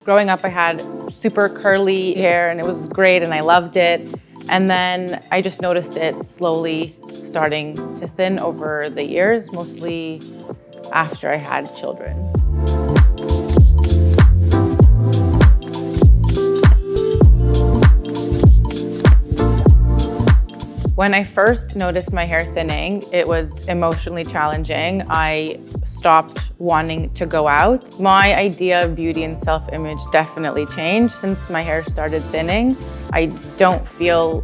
Growing up, I had super curly hair and it was great and I loved it. And then I just noticed it slowly starting to thin over the years, mostly after I had children. When I first noticed my hair thinning, it was emotionally challenging. I stopped wanting to go out. My idea of beauty and self-image definitely changed since my hair started thinning. I don't feel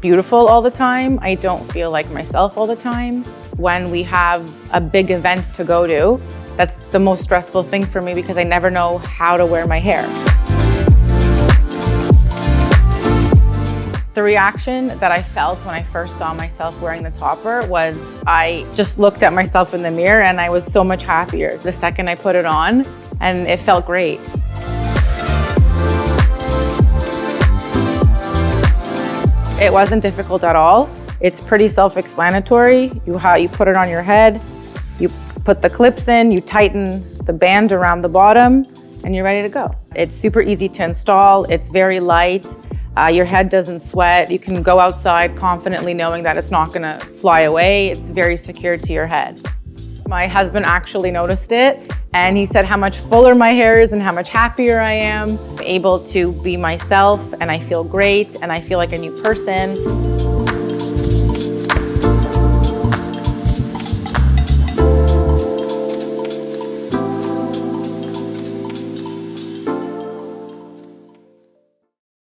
beautiful all the time. I don't feel like myself all the time. When we have a big event to go to, that's the most stressful thing for me because I never know how to wear my hair. The reaction that I felt when I first saw myself wearing the topper was I just looked at myself in the mirror and I was so much happier the second I put it on, and it felt great. It wasn't difficult at all. It's pretty self-explanatory. You put it on your head, you put the clips in, you tighten the band around the bottom, and you're ready to go. It's super easy to install. It's very light. Your head doesn't sweat. You can go outside confidently knowing that it's not gonna fly away. It's very secure to your head. My husband actually noticed it and he said how much fuller my hair is and how much happier I am. I'm able to be myself and I feel great and I feel like a new person.